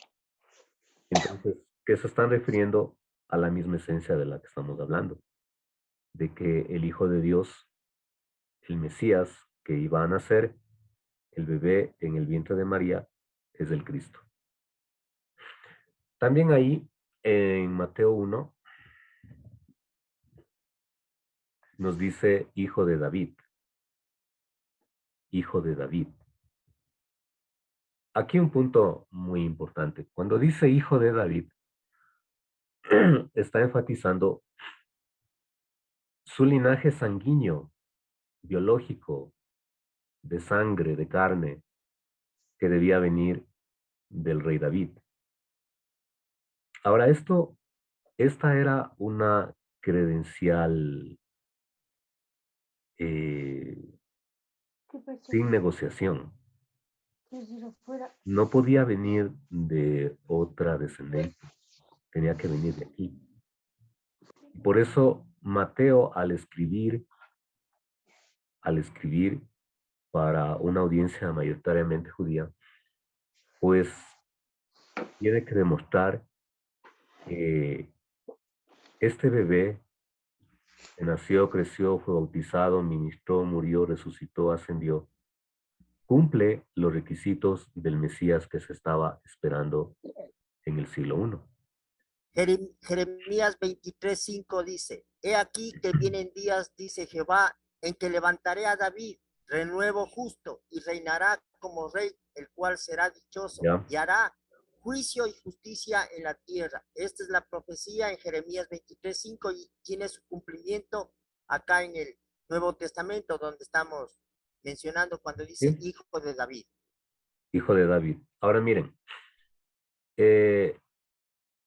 Entonces, ¿qué se están refiriendo? A la misma esencia de la que estamos hablando, de que el Hijo de Dios, el Mesías que iba a nacer, el bebé en el vientre de María, es el Cristo. También ahí, en Mateo 1, nos dice Hijo de David. Hijo de David. Aquí un punto muy importante. Cuando dice Hijo de David, está enfatizando su linaje sanguíneo, biológico, de sangre, de carne, que debía venir del rey David. Ahora, esta era una credencial sin negociación. No podía venir de otra descendencia, tenía que venir de aquí. Por eso Mateo, al escribir para una audiencia mayoritariamente judía, pues tiene que demostrar que este bebé que nació, creció, fue bautizado, ministró, murió, resucitó, ascendió, cumple los requisitos del Mesías que se estaba esperando en el siglo I. Jeremías 23:5 dice, he aquí que vienen días, dice Jehová, en que levantaré a David, renuevo justo, y reinará como rey, el cual será dichoso, ¿Ya? y hará juicio y justicia en la tierra. Esta es la profecía en Jeremías 23:5 y tiene su cumplimiento acá en el Nuevo Testamento, donde estamos mencionando cuando dice ¿Sí? hijo de David. Hijo de David. Ahora miren,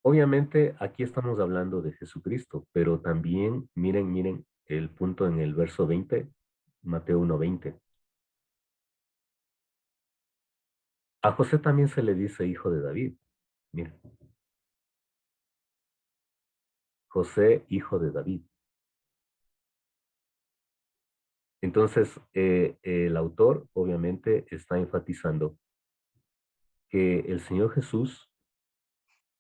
obviamente aquí estamos hablando de Jesucristo, pero también miren el punto en el verso 20, Mateo 1:20. A José también se le dice hijo de David. Miren, José, hijo de David. Entonces, el autor obviamente está enfatizando que el Señor Jesús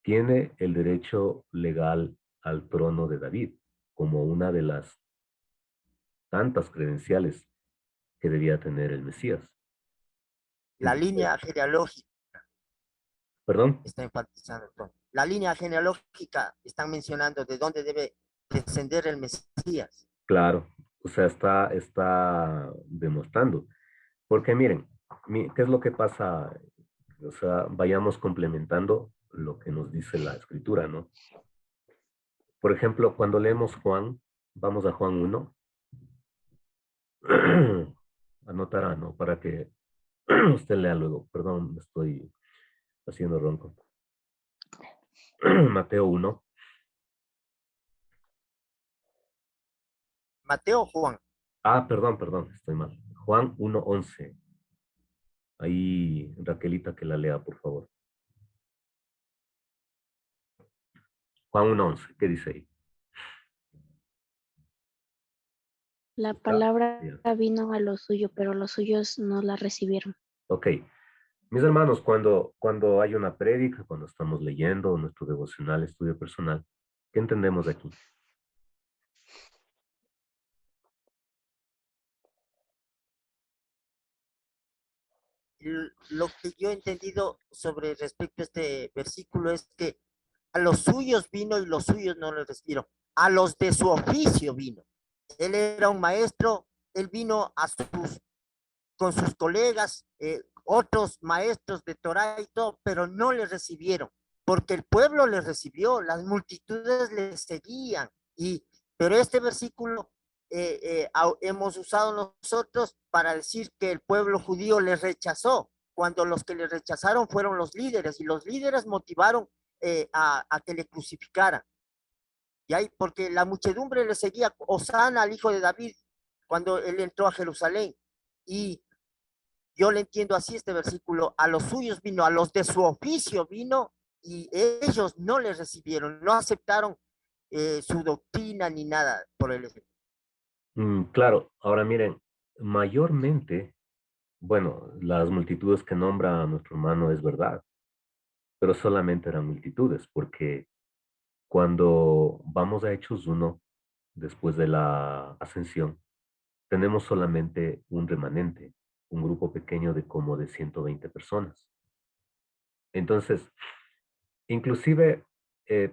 tiene el derecho legal al trono de David como una de las tantas credenciales que debía tener el Mesías. La Entonces, línea genealógica perdón, está enfatizando. La línea genealógica están mencionando de dónde debe descender el Mesías. claro, o sea, está demostrando. Porque miren, ¿qué es lo que pasa? O sea, vayamos complementando lo que nos dice la escritura, ¿no? Por ejemplo, cuando leemos Juan, vamos a Juan 1, anotará, ¿no? Para que usted lea luego. Perdón, me estoy haciendo ronco. Mateo 1. Mateo o Juan. Ah, perdón, estoy mal. Juan 1:11. Ahí, Raquelita, que la lea, por favor. Juan 1:11, ¿qué dice ahí? La ¿Está? palabra Bien. vino a los suyos, pero los suyos no la recibieron. Ok. Mis hermanos, cuando hay una prédica, cuando estamos leyendo nuestro devocional, estudio personal, ¿qué entendemos aquí? Lo que yo he entendido sobre respecto a este versículo es que a los suyos vino y los suyos no le recibieron. A los de su oficio vino. Él era un maestro, él vino con sus colegas, otros maestros de Torah y todo, pero no le recibieron, porque el pueblo le recibió, las multitudes le seguían. Pero este versículo hemos usado nosotros para decir que el pueblo judío le rechazó, cuando los que le rechazaron fueron los líderes, y los líderes motivaron a que le crucificaran. Y ahí, porque la muchedumbre le seguía, Osana al hijo de David, cuando él entró a Jerusalén. Y yo le entiendo así este versículo: a los suyos vino, a los de su oficio vino, y ellos no le recibieron, no aceptaron su doctrina ni nada por el estilo. Claro, ahora miren, mayormente, bueno, las multitudes que nombra nuestro hermano es verdad, pero solamente eran multitudes, porque cuando vamos a Hechos 1, después de la ascensión, tenemos solamente un remanente, un grupo pequeño de como de 120 personas. Entonces, inclusive,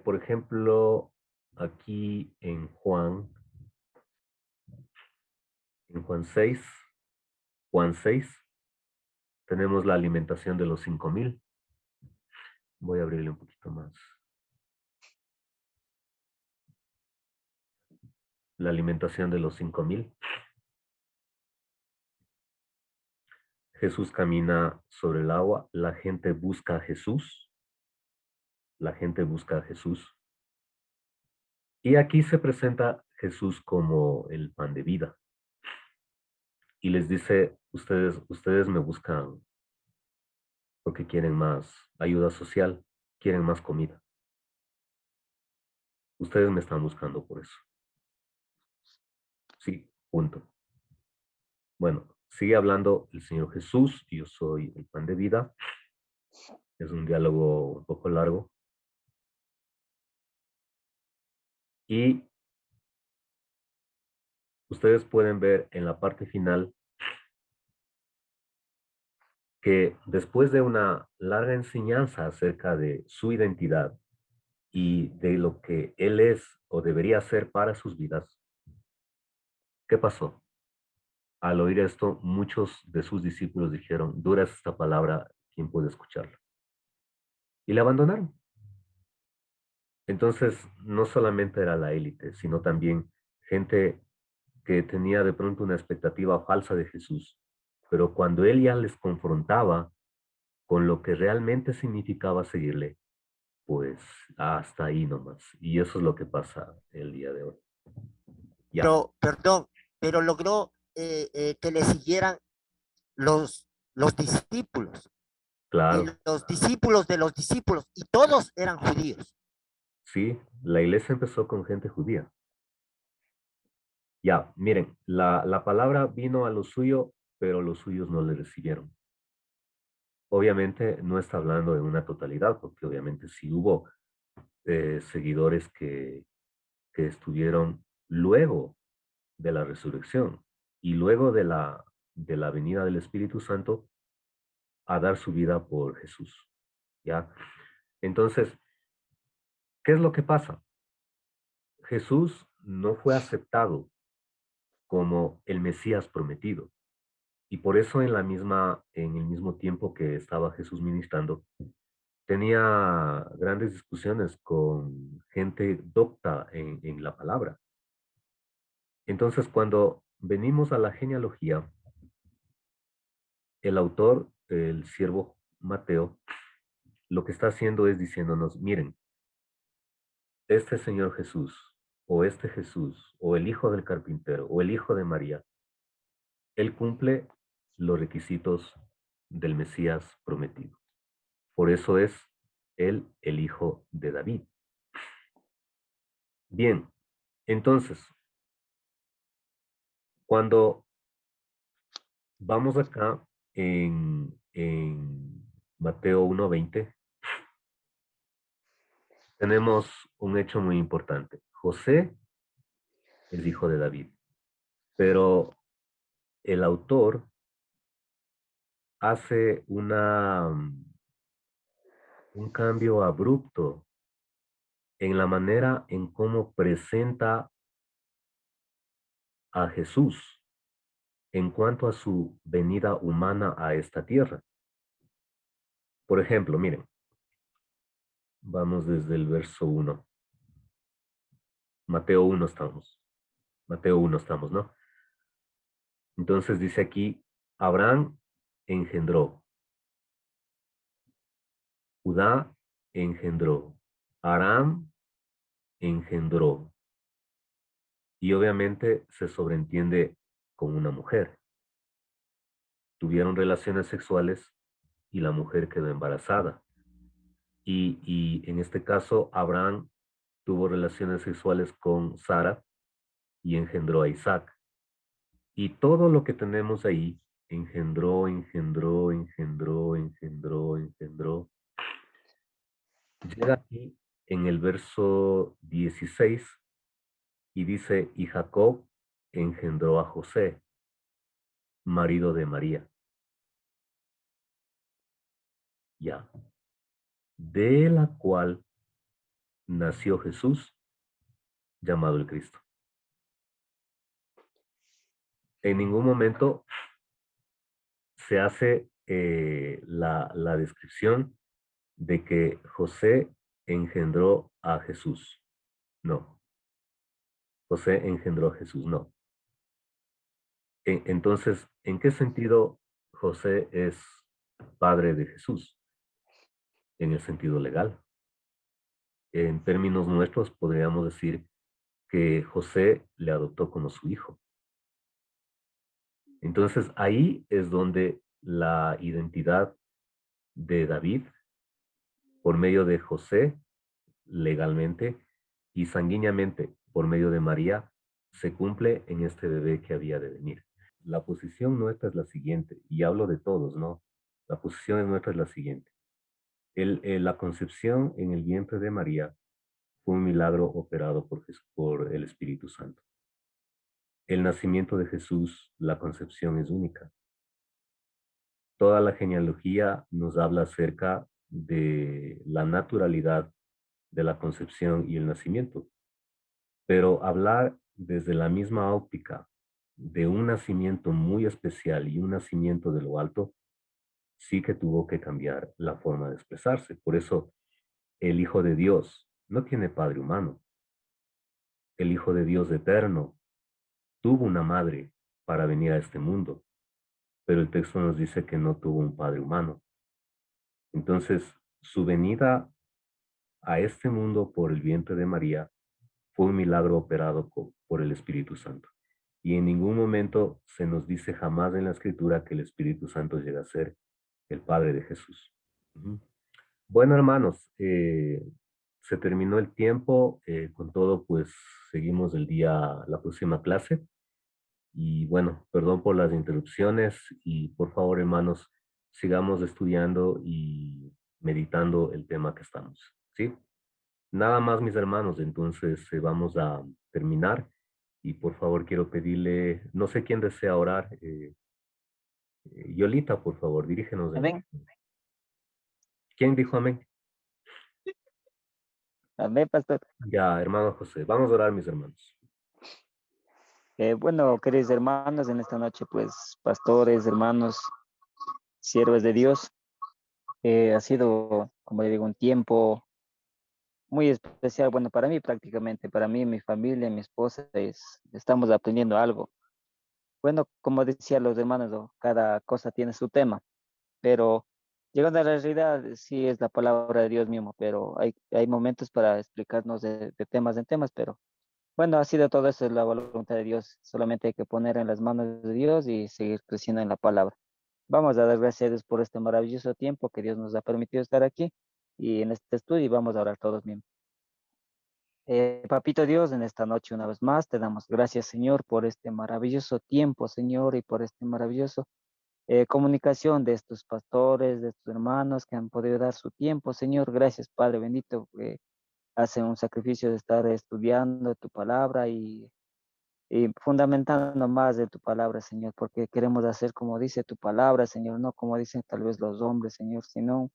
por ejemplo, aquí en Juan 6, tenemos la alimentación de los 5,000. Voy a abrirle un poquito más. La alimentación de los 5,000. Jesús camina sobre el agua. La gente busca a Jesús. La gente busca a Jesús. Y aquí se presenta Jesús como el pan de vida. Y les dice, ustedes me buscan porque quieren más ayuda social, quieren más comida. Ustedes me están buscando por eso. Sí, punto. Bueno, sigue hablando el Señor Jesús, yo soy el pan de vida. Es un diálogo un poco largo. Y ustedes pueden ver en la parte final que después de una larga enseñanza acerca de su identidad y de lo que Él es o debería ser para sus vidas, ¿qué pasó? Al oír esto, muchos de sus discípulos dijeron, dura es esta palabra, ¿quién puede escucharla? Y la abandonaron. Entonces, no solamente era la élite, sino también gente que tenía de pronto una expectativa falsa de Jesús, pero cuando Él ya les confrontaba con lo que realmente significaba seguirle, pues hasta ahí nomás. Y eso es lo que pasa el día de hoy. Ya, Pero, perdón, pero logró que le siguieran los discípulos y claro, los discípulos de los discípulos, y todos eran judíos. sí, la iglesia empezó con gente judía. Ya, miren, la palabra vino a lo suyo, pero los suyos no le recibieron. Obviamente no está hablando de una totalidad, porque obviamente sí hubo seguidores que estuvieron luego de la resurrección y luego de la venida del Espíritu Santo a dar su vida por Jesús. ¿Ya? Entonces, ¿qué es lo que pasa? Jesús no fue aceptado como el Mesías prometido. Y por eso en el mismo tiempo que estaba Jesús ministrando, tenía grandes discusiones con gente docta en la palabra. Entonces, cuando venimos a la genealogía, el autor, el siervo Mateo, lo que está haciendo es diciéndonos, miren, este Señor Jesús, o este Jesús, o el hijo del carpintero, o el hijo de María, él cumple los requisitos del Mesías prometido. Por eso es él el hijo de David. Bien, entonces, cuando vamos acá en Mateo 1:20, tenemos un hecho muy importante. José es hijo de David, pero el autor hace un cambio abrupto en la manera en cómo presenta a Jesús en cuanto a su venida humana a esta tierra. Por ejemplo, miren, vamos desde el verso 1. Mateo 1 estamos. Mateo 1 estamos, ¿no? Entonces dice aquí, Abraham engendró, Judá engendró, Aram engendró. Y obviamente se sobreentiende con una mujer. Tuvieron relaciones sexuales y la mujer quedó embarazada. Y en este caso, Abraham tuvo relaciones sexuales con Sara y engendró a Isaac. Y todo lo que tenemos ahí, engendró, engendró, engendró, engendró, engendró. Llega aquí en el verso 16 y dice, y Jacob engendró a José, marido de María. Ya. De la cual nació Jesús, llamado el Cristo. En ningún momento se hace la descripción de que José engendró a Jesús. No. José engendró a Jesús, no. Entonces, ¿en qué sentido José es padre de Jesús? En el sentido legal. En términos nuestros, podríamos decir que José le adoptó como su hijo. Entonces, ahí es donde la identidad de David, por medio de José, legalmente, y sanguíneamente, por medio de María, se cumple en este bebé que había de venir. La posición nuestra es la siguiente, y hablo de todos, ¿no? La posición nuestra es la siguiente. La concepción en el vientre de María fue un milagro operado por el Espíritu Santo. El nacimiento de Jesús, la concepción es única. Toda la genealogía nos habla acerca de la naturalidad de la concepción y el nacimiento. Pero hablar desde la misma óptica de un nacimiento muy especial y un nacimiento de lo alto, sí que tuvo que cambiar la forma de expresarse. Por eso, el Hijo de Dios no tiene padre humano. El Hijo de Dios eterno tuvo una madre para venir a este mundo, pero el texto nos dice que no tuvo un padre humano. Entonces, su venida a este mundo por el vientre de María fue un milagro operado por el Espíritu Santo. Y en ningún momento se nos dice jamás en la Escritura que el Espíritu Santo llega a ser el Padre de Jesús. Bueno, hermanos, se terminó el tiempo. Con todo, pues seguimos la próxima clase. Y bueno, perdón por las interrupciones y por favor, hermanos, sigamos estudiando y meditando el tema que estamos, ¿sí? Nada más, mis hermanos, entonces vamos a terminar Y por favor quiero pedirle, no sé quién desea orar. Yolita, por favor, dirígenos en Amén. oración. ¿Quién dijo amén? Amén, pastor. Ya, hermano José, vamos a orar, mis hermanos. Bueno, queridos hermanos, en esta noche, pues, pastores, hermanos, siervos de Dios, ha sido, como le digo, un tiempo muy especial, bueno, para mí prácticamente, para mí, mi familia, mi esposa, estamos aprendiendo algo. Bueno, como decía los hermanos, ¿no? Cada cosa tiene su tema, pero llegando a la realidad, sí es la palabra de Dios mismo, pero hay momentos para explicarnos de temas en temas, pero bueno, ha sido todo eso la voluntad de Dios, solamente hay que poner en las manos de Dios y seguir creciendo en la palabra. Vamos a dar gracias a Dios por este maravilloso tiempo que Dios nos ha permitido estar aquí y en este estudio y vamos a orar todos mismos. Papito Dios, en esta noche una vez más te damos gracias, Señor, por este maravilloso tiempo, Señor, y por este maravilloso comunicación de estos pastores, de estos hermanos que han podido dar su tiempo, Señor. Gracias, Padre bendito, que hacen un sacrificio de estar estudiando tu palabra y fundamentando más de tu palabra, Señor, porque queremos hacer como dice tu palabra, Señor, no como dicen tal vez los hombres, Señor, sino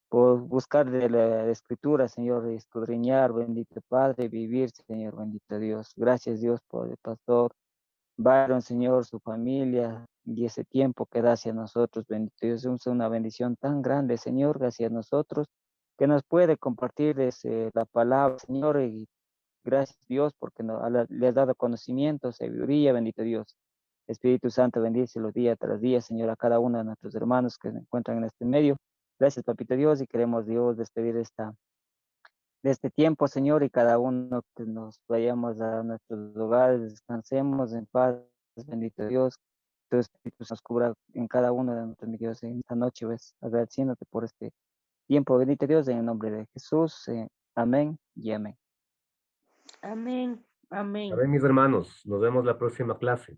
por buscar de la escritura, Señor, y escudriñar, bendito Padre, vivir, Señor, bendito Dios. Gracias, Dios, por el pastor Byron, Señor, su familia y ese tiempo que da hacia nosotros, bendito Dios. Es una bendición tan grande, Señor, hacia nosotros, que nos puede compartir la palabra, Señor, y gracias, Dios, porque le has dado conocimiento, sabiduría, bendito Dios. Espíritu Santo, bendícelo día tras día, Señor, a cada uno de nuestros hermanos que se encuentran en este medio. Gracias, Papito Dios, y queremos, Dios, despedir de este tiempo, Señor, y cada uno que nos vayamos a nuestros hogares, descansemos en paz, bendito Dios. Tu Espíritu nos cubra en cada uno de nuestros Dios en esta noche, ves, agradeciéndote por este tiempo, bendito Dios, en el nombre de Jesús. Amén y amén. Amén. A Amén. ver, mis hermanos, nos vemos la próxima clase.